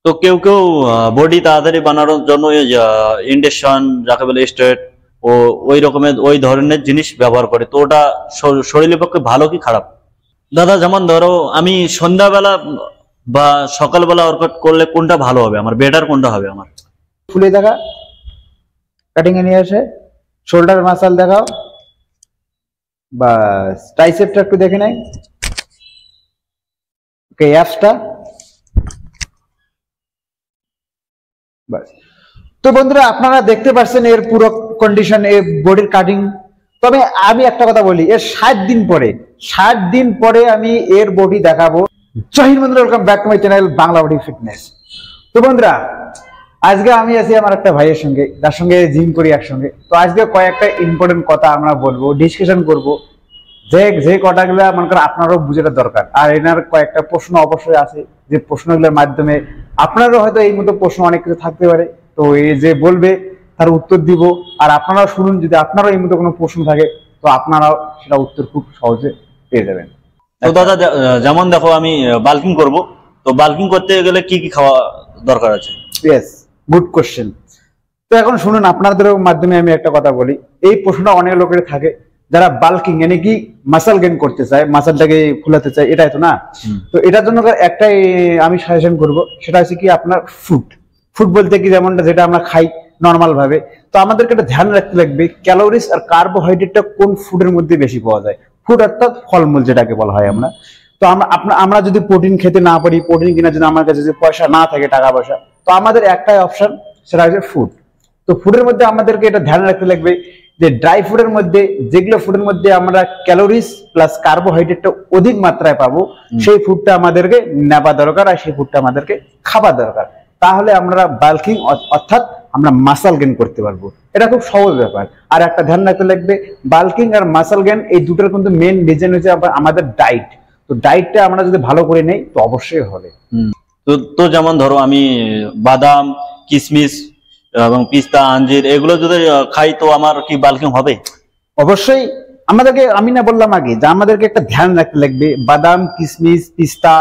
তো কেউ কেউ বডি তাড়াতাড়ি বানানোর জন্য ইনজেকশন যাকে বলে স্টেরয়েড ও ওই রকমের ওই ধরনের জিনিস ব্যবহার করে, তো ওটা শরীরের পক্ষে ভালো কি খারাপ? দাদা যেমন ধরো আমি সন্ধ্যাবেলা বা সকালবেলা ওয়ার্কআউট করলে কোনটা ভালো হবে আমার, বেটার কোনটা হবে আমার? ফুলে দেখা, কাটিং এ নিয়ে আসে, শোল্ডার মাসাল দেখাও, বাস ট্রাইসেপটা একটু দেখে নেয়, ওকে অ্যাপসটা, বাস। তো বন্ধুরা আপনারা দেখতে পাচ্ছেন এর পুরো কন্ডিশন, এর বডির কাটিং। তবে আমি একটা কথা বলি, এর 60 দিন পরে আমি এর বডি দেখাবো। জয় হিন্দ বন্ধুরা, welcome back to my channel Bangla body fitness. তো বন্ধুরা আজকে আমি আছি আমার একটা ভাইয়ের সঙ্গে, যার সঙ্গে জিম করি একসঙ্গে। তো আজকে কয়েকটা ইম্পর্টেন্ট কথা আমরা বলবো, ডিসকাশন করব, যে কথাগুলো মনে করেন আপনারও বুঝাটা দরকার। আর এনার কয়েকটা প্রশ্ন অবশ্যই আছে, যে প্রশ্নগুলোর মাধ্যমে আপনারও হয়তো এই মতো প্রশ্ন অনেক কিছু থাকতে পারে। তো এই যে বলবে তার উত্তর দিব, আর আপনারাও শুনুন, যদি আপনারও এই মতো কোনো প্রশ্ন থাকে তো আপনারাও সেটা উত্তর খুব সহজে পেয়ে যাবেন। তো দাদা যেমন দেখো আমি বাল্কিং করব, তো বাল্কিং করতে গেলে কি কি খাওয়া দরকার আছে? Yes, good question. তো এখন শুনুন, আপনাদের মাধ্যমে আমি একটা কথা বলি। এই প্রশ্নটা অনেক লোকের থাকে যারা বাল্কিং মানে কি মাসল গেইন করতে চায়, মাসলটাকে ফুলাতে চায়, এটাই তো না? তো এটার জন্য একটাই আমি সাজেশন করব, সেটা হচ্ছে কি আপনার ফুড বলতে কি যেমনটা যেটা আমরা খাই নর্মাল ভাবে। তো আমাদেরকে একটা ধ্যান রাখতে লাগবে ক্যালোরিজ আর কার্বোহাইড্রেটটা কোন ফুডের মধ্যে বেশি পাওয়া যায়। ফুড অর্থাৎ ফলমূল যেটাকে বলা হয় আমরা। তো আমরা যদি প্রোটিন খেতে না পারি, প্রোটিন কেনার জন্য আমার কাছে যদি পয়সা না থাকে, টাকা পয়সা, তো আমাদের একটাই অপশন, সেটা হচ্ছে ফুড। তো ফুডের মধ্যে আমাদেরকে এটা ধ্যান রাখতে লাগবে যে ড্রাই ফুডের মধ্যে, যেগুলো ফুডের মধ্যে আমরা ক্যালোরিজ প্লাস কার্বোহাইড্রেটটা অধিক মাত্রায় পাবো, সেই ফুডটা আমাদেরকে নেওয়া দরকার, আর সেই ফুডটা আমাদেরকে খাওয়া দরকার। তাহলে আমরা বাল্কিং অর্থাৎ আমরা মাসল গেইন করতে পারবো। এটা খুব সহজ ব্যাপার। আর একটা ধ্যান রাখতে লাগবে, বাল্কিং আর মাসল গেইন এই দুটোর কিন্তু মেন রিজন হচ্ছে আমাদের ডাইট। তো ডাইটটা আমরা যদি ভালো করে নেই তো অবশ্যই হবে। তো যেমন ধরো আমি বাদাম, কিশমিশ এবং পিস্তা, আঞ্জির এগুলো যদি খাই তো আমার কি বাল্কিং হবে? অবশ্যই। আমাদেরকে আমি না বললাম আগে যে আমাদেরকে একটা ধ্যান রাখতে লাগবে, বাদাম, কিশমিশ, পিস্তা,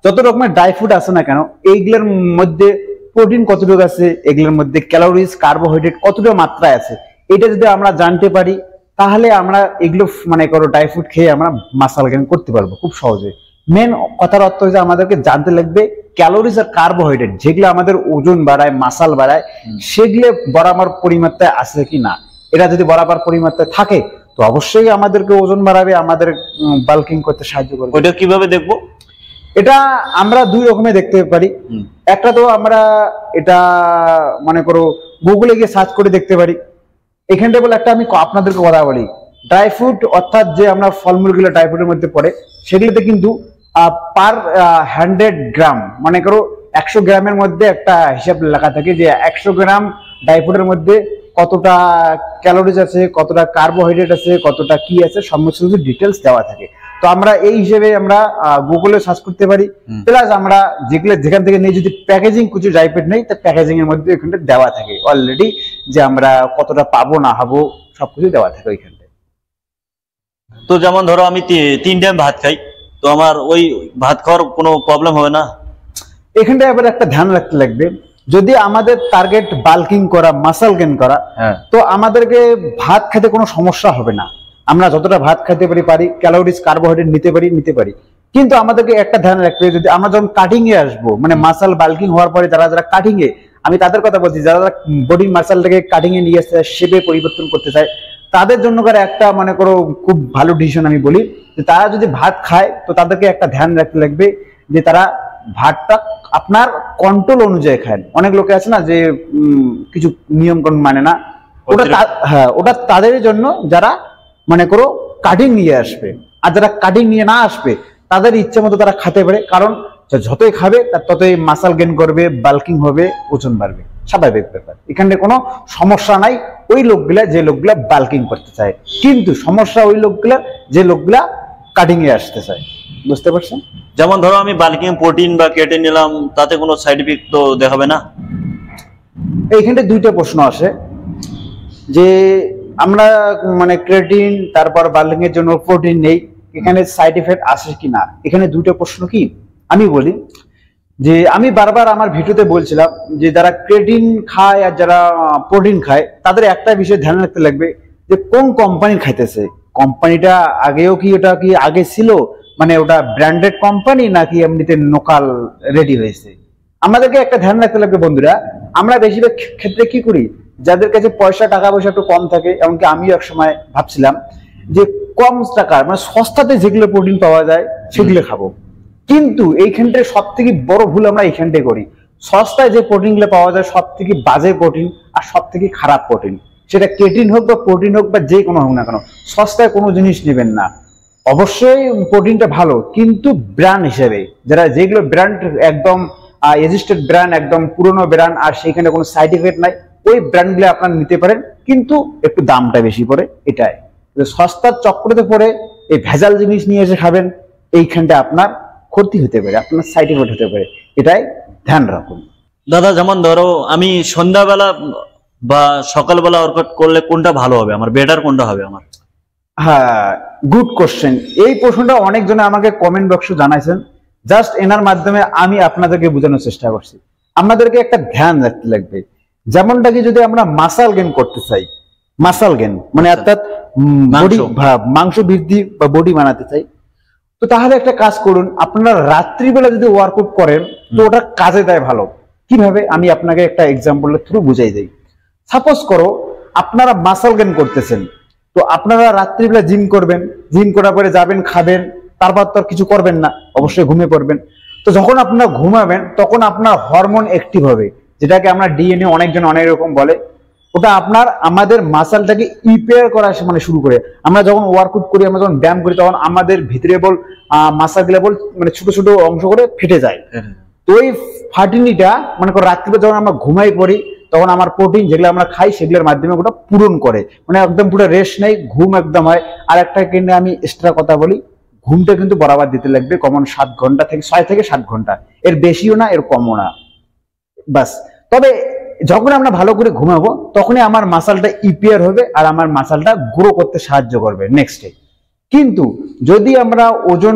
যত রকমের ড্রাই ফ্রুট আছে না কেন, এইগুলোর মধ্যে প্রোটিন কতটুকু আছে, এগুলোর মধ্যে ক্যালোরিজ কার্বোহাইড্রেট কতটুকু মাত্রায় আছে, এটা যদি আমরা জানতে পারি তাহলে আমরা এগুলো মানে করো ড্রাই ফ্রুট খেয়ে আমরা মাসল গেইন করতে পারবো খুব সহজে। মেন কথার অর্থ হচ্ছে আমাদেরকে জানতে লাগবে ক্যালোরিজ আর কার্বোহাইড্রেট যেগুলো আমাদের ওজন বাড়ায়, মাসাল বাড়ায়, সেগুলো বরাবর পরিমাত্রায় আছে কি না। এটা যদি বরাবর পরিমাত্রায় থাকে তো অবশ্যই আমাদেরকে ওজন বাড়াবে, আমাদের বাল্কিং করতে সাহায্য করবে। ওটা কিভাবে দেখবো? এটা আমরা দুই রকমের দেখতে পারি। একটা তো আমরা এটা মনে করো গুগলে গিয়ে সার্চ করে দেখতে পারি। এখানটা বলে একটা আমি আপনাদেরকে কথা বলি, ড্রাই ফ্রুট অর্থাৎ যে আমরা ফলমূলগুলো ড্রাই ফ্রুটের মধ্যে পড়ে, সেগুলোতে কিন্তু পার 100 গ্রাম মনে করো 100 গ্রামের মধ্যে একটা হিসাব লেখা থাকে যে 100 গ্রাম ড্রাই ফ্রুটের মধ্যে কতটা ক্যালোরিজ আছে, কতটা কার্বোহাইড্রেট আছে, কতটা কি আছে, সমস্ত কিছু ডিটেলস দেওয়া থাকে। তো আমরা এই হিসেবে আমরা গুগলে সার্চ করতে পারি। প্লাস আমরা যেখান থেকে নিয়ে যদি প্যাকেজিং কিছু ড্রাই ফ্রুট নেই, তা প্যাকেজিং এর মধ্যে এখানটা দেওয়া থাকে অলরেডি, যে আমরা কতটা পাবো না পাবো সবকিছু দেওয়া থাকে ওইখানটা। তো যেমন ধরো আমি 3 টাইম ভাত খাই, তো আমার ওই ভাত খাওয়ার কোনো প্রবলেম হবে না? এখানটা এবার একটা ধ্যান রাখতে লাগবে, যদি আমাদের টার্গেট বাল্কিং করা, মাসল গেইন করা, তো আমাদেরকে ভাত খেতে কোনো সমস্যা হবে না। আমরা যতটা ভাত খেতে পারি, ক্যালোরিজ কার্বোহাইড্রেট নিতে পারি। কিন্তু আমাদেরকে একটা ধ্যান রাখতে হবে, যদি আমরা যখন কাটিং এ আসবো, মানে মাসল বাল্কিং হওয়ার পরে যারা কাটিং এ, আমি তাদের কথা বলছি, যারা বডি মাসলটাকে কাটিং এ নিয়ে আসতে, শেপে পরিবর্তন করতে চায়, তাদের জন্য একটা মনে করো খুব ভালো ডিসিশন আমি বলি, যে তারা যদি ভাত খায় তো তাদেরকে একটা ধ্যান রাখতে লাগবে যে তারা ভাতটা আপনার কন্ট্রোল অনুযায়ী খায়। অনেক লোকে আছে না যে কিছু নিয়ম কানুন মানে না, ওটা তাদের জন্য যারা মনে করো কাটিং নিয়ে আসবে। আর যারা কাটিং নিয়ে না আসবে তাদের ইচ্ছে মতো তারা খেতে পারে, কারণ যতই খাবে তার ততই মাসল গেইন করবে, বাল্কিং হবে, ওজন বাড়বে, স্বাভাবিক ব্যাপার। এখানে কোনো সমস্যা নাই ওই লোকগুলা যে লোকগুলা বাল্কিং করতে চায়, কিন্তু সমস্যা ওই লোকগুলা যে লোকগুলা কাটিং এ আসতে চায়। বুঝতে পারছেন? যেমন ধরো আমি বাল্কিং প্রোটিন বা কেটে নিলাম, তাতে কোনো সাইড ইফেক্ট তো দেখাবে না? এইখানে দুইটা প্রশ্ন আসে যে আমরা মানে ক্রিয়েটিন তারপর বাল্কিং এর জন্য প্রোটিন নেই, এখানে সাইড ইফেক্ট আসে কি না। এখানে দুটো প্রশ্ন কি আমি বলি, যে আমি বারবার আমার ভিডিওতে বলছিলাম যে যারা ক্রেটিন খায় আর যারা প্রোটিন খায় তাদের একটা বিষয় ধ্যান রাখতে লাগবে যে কোন কোম্পানির খাইতেছে, কোম্পানিটা আগেও কি ওটা কি আগে ছিল, মানে ওটা ব্র্যান্ডেড কোম্পানি নাকি এমনিতে লোকাল রেডি হয়েছে। আমাদেরকে একটা ধ্যান রাখতে লাগবে বন্ধুরা, আমরা বেশিরভাগ ক্ষেত্রে কি করি, যাদের কাছে টাকা পয়সা একটু কম থাকে, এমনকি আমিও এক সময় ভাবছিলাম যে কম টাকার মানে সস্তাতে যেগুলো প্রোটিন পাওয়া যায় সেগুলো খাবো, কিন্তু এইখানটায় সব থেকে বড় ভুল আমরা এইখানটায় করি। সস্তায় যে প্রোটিন গুলো পাওয়া যায় সব থেকে বাজে প্রোটিন আর সব থেকে খারাপ প্রোটিন, সেটা ক্রেটিন হোক বা প্রোটিন হোক বা যে কোনো হোক না কেন, সস্তায় কোনো জিনিস নেবেন না। অবশ্যই প্রোটিনটা ভালো, কিন্তু ব্র্যান্ড হিসেবে যারা যেগুলো ব্র্যান্ড একদম রেজিস্টার্ড ব্র্যান্ড, একদম পুরনো ব্র্যান্ড আর সেইখানে কোনো সাইড এফেক্ট নাই, ওই ব্র্যান্ডগুলো আপনারা নিতে পারেন, কিন্তু একটু দামটা বেশি পড়ে। এটাই সস্তার চক্করে পড়ে এই ভেজাল জিনিস নিয়ে এসে খাবেন, এইখানটা আপনার ক্ষতি হতে পারে, আপনার সাইড এফেক্ট হতে পারে, এটাই ধ্যান রাখুন। দাদা যেমন ধরো আমি সন্ধ্যাবেলা বা সকালবেলা ওয়ার্কআউট করলে কোনটা ভালো হবে আমার, বেটার কোনটা হবে আমার? হ্যাঁ, গুড কোশ্চেন। এই প্রশ্নটা অনেকজনে আমাকে কমেন্ট বক্সে জানাইছেন, জাস্ট এনার মাধ্যমে আমি আপনাদেরকে বোঝানোর চেষ্টা করছি। আমাদেরকে একটা ধ্যান রাখতে লাগবে, যেমনটা কি যদি আমরা মাসল গেইন করতে চাই, মাসল গেইন মানে অর্থাৎ বডি মাংস বৃদ্ধি বা বডি বানাতে চাই, তো তাহলে একটা কাজ করুন, আপনারা রাত্রিবেলা যদি ওয়ার্কআউট করেন তো ওটা কাজে দেয় ভালো। কিভাবে আমি আপনাকে একটা এক্সাম্পলের থ্রু বুঝাই দেই। সাপোজ করো আপনারা মাসল গেইন করতেছেন, তো আপনারা রাত্রিবেলা জিম করবেন, জিম করার পরে যাবেন খাবেন, তারপর তো কিছু করবেন না, অবশ্যই ঘুমিয়ে পড়বেন। তো যখন আপনারা ঘুমাবেন তখন আপনার হরমোন অ্যাক্টিভ হবে, যেটাকে আমরা ডিএনএ অনেকজন অনেক রকম বলে, ওটা আপনার আমাদের মাসলটাকে রিপেয়ার করা মানে শুরু করে। আমরা যখন ওয়ার্কআউট করি, আমরা যখন ব্যায়াম করি, তখন আমাদের ভিতরে বল মাসল গুলো বল মানে ছোট ছোট অংশ করে ফেটে যায়। তো ওই ফাটিনিটা মনে করো রাত্রিবেলা যখন আমরা ঘুমাই পড়ি, তখন আমার প্রোটিন যেগুলো আমরা খাই সেগুলোর মাধ্যমে ওটা পূরণ করে, মানে একদম পুরো রেস্ট নেই, ঘুম একদম হয়। আর একটা কিন্তু আমি এক্সট্রা কথা বলি, ঘুমটা কিন্তু বরাবর দিতে লাগবে, কমন 7 ঘন্টা থেকে 6 থেকে 7 ঘন্টা, এর বেশিও না এর কমও না, বাস। তবে যখন আমরা ভালো করে ঘুমাবো তখনই আমার মাসলটা রিপেয়ার হবে আর আমার মাসলটা গ্রো করতে সাহায্য করবে নেক্সট ডে। কিন্তু যদি আমরা ওজন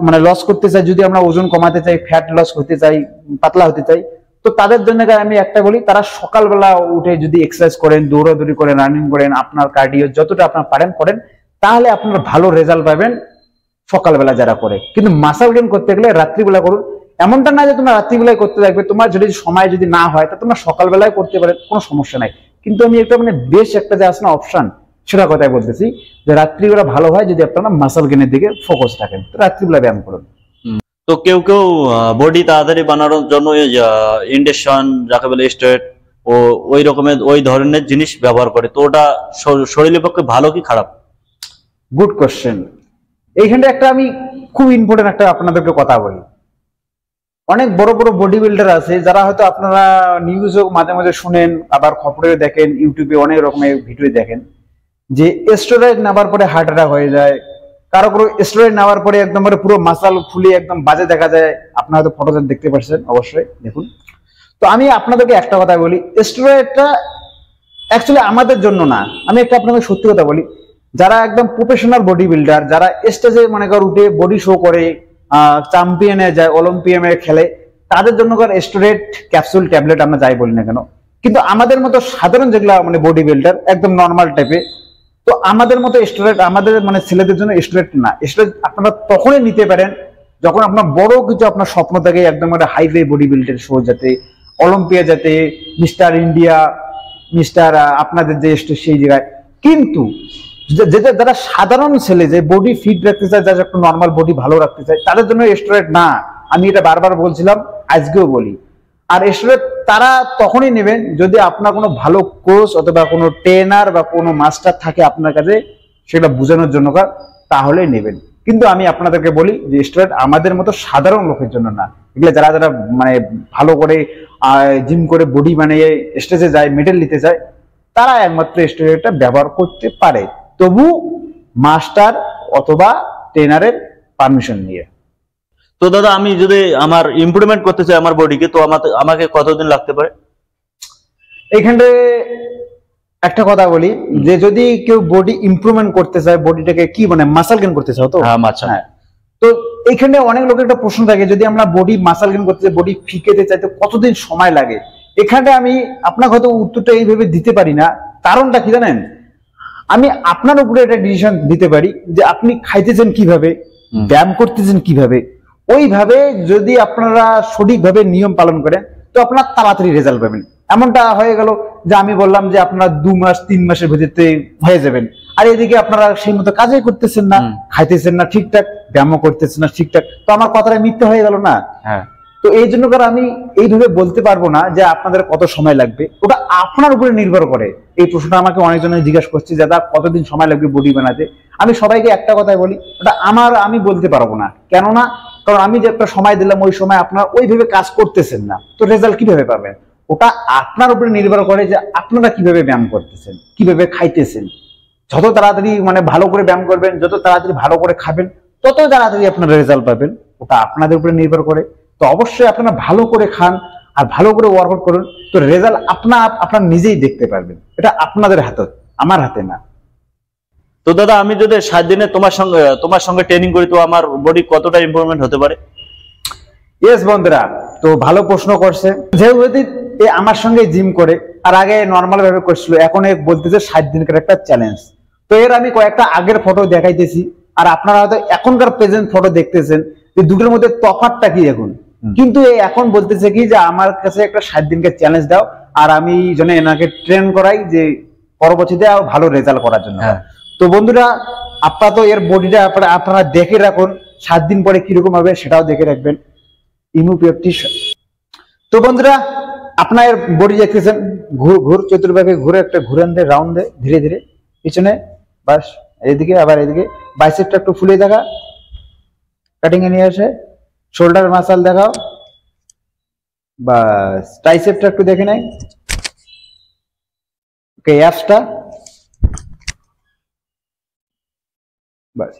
মানে লস করতে চাই, যদি আমরা ওজন কমাতে চাই, ফ্যাট লস করতে চাই, পাতলা হতে চাই, তো তাদের জন্য আমি একটা বলি, তারা সকালবেলা উঠে যদি এক্সারসাইজ করেন, দৌড়াদৌড়ি করেন, রানিং করেন, আপনার কার্ডিও যতটা আপনার পারেন করেন, তাহলে আপনার ভালো রেজাল্ট পাবেন সকালবেলা যারা করে। কিন্তু মাসল গেইন করতে গেলে রাত্রিবেলা করুন। এমনটা না যে তোমরা রাত্রিবেলায় করতে থাকবে, তোমার যদি সময় যদি না হয় তা তোমরা সকালবেলায় করতে পারে, কোনো সমস্যা নাই। কিন্তু আমি একটা মানে বেশ একটা যে আছে না অপশন, সেটা কথাই বলতেছি যে রাত্রিবেলা ভালো হয় যদি আপনারা মাসল গেইনের দিকে ফোকাস রাখেন, তো রাত্রিবেলা ব্যায়াম করুন। তো কেউ কেউ বডি তাড়াতাড়ি বানানোর জন্য ইন্ডেকশন যাকে বলে স্টেরয়েড ও ওই রকমের ওই ধরনের জিনিস ব্যবহার করে, তো ওটা শরীরের পক্ষে ভালো কি খারাপ? Good question. এইখানটা একটা আমি খুব ইম্পর্টেন্ট একটা আপনাদেরকে কথা বলি। অনেক বড় বড় বডি বিল্ডার আছে যারা হয়তো আপনারা নিউজও মাঝে মাঝে শুনেন, আবার খবরে দেখেন, ইউটিউবে অনেক রকমের ভিডিও দেখেন যে স্টেরয়েড নেওয়ার পরে হার্ট অ্যাটাক হয়ে যায়, কারো কারো স্টেরয়েড নেওয়ার পরে একদম পুরো মাসল ফুলে একদম বাজে দেখা যায়। আপনারা হয়তো ফটোতে দেখতে পাচ্ছেন, অবশ্যই দেখুন। তো আমি আপনাদেরকে একটা কথা বলি, স্টেরয়েডটা অ্যাকচুয়ালি আমাদের জন্য না। আমি একটা আপনাদের সত্যি কথা বলি, যারা একদম প্রফেশনাল বডি বিল্ডার, যারা স্টেজে মনে কর উঠে বডি শো করে, চ্যাম্পিয়নে যায়, অলিম্পিয়ামে খেলে, তাদের জন্য স্টেরয়েড ক্যাপসুল ট্যাবলেট আমরা যাই বলি না কেন। কিন্তু আমাদের মতো সাধারণ যেগুলা মানে বডি বিল্ডার একদম নর্মাল টাইপের, তো আমাদের মতো স্টেরয়েড আমাদের মানে ছেলেদের জন্য স্টেরয়েড না। স্টেরয়েড আপনারা তখনই নিতে পারেন যখন আপনার বড় কিছু আপনার স্বপ্ন থাকে, একদম একটা হাইওয়ে বডি বিল্ডার শো, যাতে অলিম্পিয়া, যাতে মিস্টার ইন্ডিয়া, মিস্টার আপনাদের যে সেই জায়গায়। কিন্তু যেটা যারা সাধারণ ছেলে যে বডি ফিট রাখতে চায়, যারা একটু নর্মাল বডি ভালো রাখতে চায়, তাদের জন্য স্টেরয়েড না। আমি এটা বারবার বলছিলাম, আজকেও বলি। আর স্টেরয়েড তারা তখনই নেবেন যদি আপনার কোনো ভালো কোচ অথবা কোনো ট্রেনার বা কোনো মাস্টার থাকে আপনার কাছে, সেটা বোঝানোর জন্য, তাহলে নেবেন। কিন্তু আমি আপনাদেরকে বলি যে স্টেরয়েড আমাদের মতো সাধারণ লোকের জন্য না। এগুলো যারা যারা মানে ভালো করে জিম করে বডি বানিয়ে স্টেজে যায়, মেডেল নিতে যায়, তারা একমাত্র স্টেরয়েডটা ব্যবহার করতে পারে, তবু মাস্টার অথবা ট্রেনারের পারমিশন নিয়ে। তো দাদা আমি যদি আমার ইমপ্রুভমেন্ট করতে চাই আমার বডিকে, তো আমাকে কতদিন লাগতে পারে? এইখানে একটা কথা বলি যে যদি কেউ বডি ইমপ্রুভমেন্ট করতে চায়, বডিটাকে কি মানে মাসল গেইন করতে চাও, তো হ্যাঁ, তো এখানে অনেক লোকের একটা প্রশ্ন থাকে, যদি আমরা বডি মাসল গেইন করতে বডি ফিকেতে চাই তো কতদিন সময় লাগে? এখানে আমি আপনাকে হয়তো উত্তরটা এইভাবে দিতে পারি না। কারণটা কি জানেন, আমি আপনার উপরে একটা ডিসিশন দিতে পারি যে আপনি খাইতেছেন কিভাবে, ব্যায়াম করতেছেন কিভাবে। ওইভাবে যদি আপনারা সঠিকভাবে নিয়ম পালন করেন তো আপনার তাড়াতাড়ি রেজাল্ট পাবেন। এমনটা হয়ে গেল যে আমি বললাম যে আপনারা 2 মাস 3 মাসের ভিতরে হয়ে যাবেন, আর এদিকে আপনারা সেই মতো কাজই করতেছেন না, খাইতেছেন না ঠিকঠাক, ব্যায়ামও করতেছেন না ঠিকঠাক, তো আমার কথাটা মিথ্যা হয়ে গেল না? হ্যাঁ। তো এই জন্য করে আমি এইভাবে বলতে পারবো না যে আপনাদের কত সময় লাগবে, ওটা আপনার উপরে নির্ভর করে। এই প্রশ্নটা আমাকে অনেকজনে জিজ্ঞাসা করছে যে দাদা কতদিন সময় লাগবে বডি বানাতে। আমি সবাইকে একটা কথাই বলি, ওটা আমি বলতে পারবো না। কেননা কারণ আমি যে একটা সময় দিলাম ওই সময় আপনারা ওইভাবে কাজ করতেছেন না, তো রেজাল্ট কিভাবে পাবেন? ওটা আপনার উপরে নির্ভর করে যে আপনারা কিভাবে ব্যায়াম করতেছেন, কিভাবে খাইতেছেন। যত তাড়াতাড়ি ভালো করে ব্যায়াম করবেন, যত তাড়াতাড়ি ভালো করে খাবেন, তত তাড়াতাড়ি আপনারা রেজাল্ট পাবেন। ওটা আপনাদের উপরে নির্ভর করে। তো অবশ্যই আপনারা ভালো করে খান আর ভালো করে ওয়ার্কআউট করুন, তো রেজাল্ট আপনার নিজেই দেখতে পারবেন। এটা আপনাদের হাতে, আমার হাতে না। তো দাদা আমি যদি 7 দিনে তোমার সঙ্গে ট্রেনিং করি তো আমার বডি কতটা ইমপ্রুভমেন্ট হতে পারে? ইয়েস বন্ধুরা, তো ভালো প্রশ্ন করছে। যেহেতু আমার সঙ্গে জিম করে, আর আগে নর্মাল ভাবে করছিল, এখন বলতেছে 7 দিনকার একটা চ্যালেঞ্জ। তো এর আমি কয়েকটা আগের ফটো দেখাইতেছি, আর আপনারা হয়তো এখনকার প্রেজেন্ট ফটো দেখতেছেন, যে দুটোর মধ্যে তফাৎটা কি এখন। কিন্তু এখন বলতেছে কি যে আমার কাছে একটা 7 দিনকার চ্যালেঞ্জ দাও, আর আমি যেন এনাকে ট্রেন করাই যে পরবর্তীতে আরো ভালো রেজাল্ট করার জন্য। তো বন্ধুরা আপনারা তো এর বডিটা আপনারা দেখে রাখুন, 7 দিন পরে কিরকম হবে সেটাও দেখে রাখবেন। তো বন্ধুরা আপনার বডি দেখতেছেন, ঘুর চতুর্ভাগে ঘুরে একটা ঘুরান দে, রাউন্ড দে ধীরে ধীরে পিছনে, বাস এইদিকে আবার এইদিকে। বাইসেপটা একটু ফুলে দেখা, কাটিং এ নিয়ে আসে, শোল্ডার মাসল দেখাও, বাস ট্রাইসেপটা একটু দেখে নেই, ওকে অ্যাপসটা, বাস।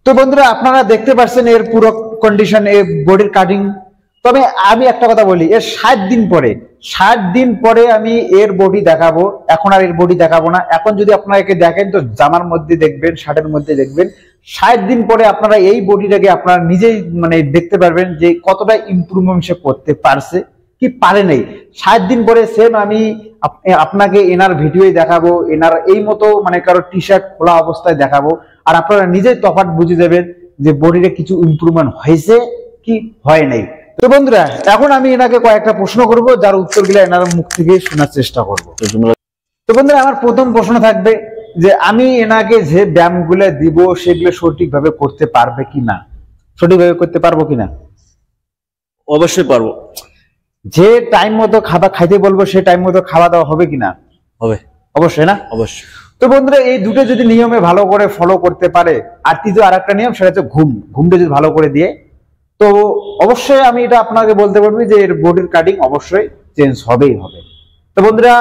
তো বন্ধুরা আপনারা দেখতে পাচ্ছেন এর পুরো কন্ডিশন, এর বডির কাটিং। তবে আমি একটা কথা বলি, এর 60 দিন পরে আমি এর বডি দেখাবো। এখন আর এর বডি দেখাবো না। এখন যদি আপনারা একে দেখেন তো জামার মধ্যে দেখবেন, শার্টের মধ্যে দেখবেন। 60 দিন পরে আপনারা এই বডিটাকে আপনারা নিজেই দেখতে পারবেন যে কতটা ইমপ্রুভমেন্ট সে করতে পারছে কি পারে নাই। 60 দিন পরে সেম আমি আপনাকে এনার ভিডিও দেখাবো, এনার এই মতো কারো টি শার্ট খোলা অবস্থায় দেখাবো, আর আপনারা নিজেই তফাৎ বুঝে যাবেন যে বডিতে কিছু ইমপ্রুভমেন্ট হয়েছে কি হয় নাই। তো বন্ধুরা এখন আমি এনাকে কয়েকটা প্রশ্ন করব, যার উত্তরগুলো এনার মুখ থেকে শোনার চেষ্টা করব। তো বন্ধুরা আমার প্রথম প্রশ্ন থাকবে যে আমি এনাকে যে ব্যায়ামগুলো দিব সেগুলো সঠিকভাবে করতে পারবে কিনা, সঠিকভাবে করতে পারবো কিনা? অবশ্যই পারবো। যে টাইম মতো খাবার খাইতে বলবো সে টাইম মতো খাওয়া দাওয়া হবে কিনা? হবে। অবশ্যই না? অবশ্যই। তো বন্ধুরা এই দুটো যদি নিয়মে ভালো করে ফলো করতে পারে, আর তৃতীয় আরেকটা নিয়ম সেটা হচ্ছে ঘুমটা যদি ভালো করে দিয়ে, তো অবশ্যই আমি এটা আপনাকে বলতে পারবো যে এর বডির কাটিং অবশ্যই চেঞ্জ হবেই হবে। তো বন্ধুরা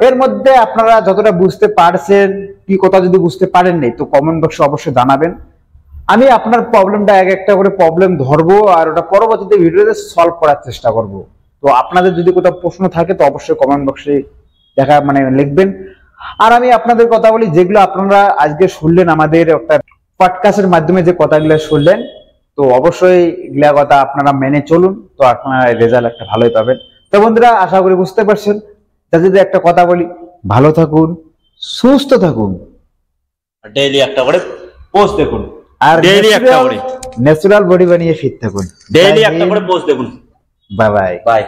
এর মধ্যে আপনারা যতটা বুঝতে পারছেন, কি কথা যদি বুঝতে পারেন নাই তো কমেন্ট বক্সে অবশ্যই জানাবেন। আমি আপনার প্রবলেমটা এক একটা করে প্রবলেম ধরবো, আর ওটা পরবর্তীতে ভিডিওতে সলভ করার চেষ্টা করব। তো আপনাদের যদি কোথাও প্রশ্ন থাকে তো অবশ্যই কমেন্ট বক্সে লিখবেন। আর আমি আপনাদের কথা বলি, যেগুলো আপনারা আজকে শুনলেন আমাদের একটা পডকাস্টের মাধ্যমে, যে কথাগুলো শুনলেন, তো অবশ্যই এগুলা কথা আপনারা মেনে চলুন, তো আপনারা রেজাল্ট একটা ভালোই পাবেন। তো বন্ধুরা আশা করি বুঝতে পারছেন। যদি একটা কথা বলি, ভালো থাকুন, সুস্থ থাকুন, ডেইলি একটা করে পোস্ট দেখুন, আর ডেইলি একটা করে ন্যাচারাল বডি বানিয়ে ফিট থাকুন, ডেইলি একটা করে পোস্ট দেখুন। Bye bye. বাই।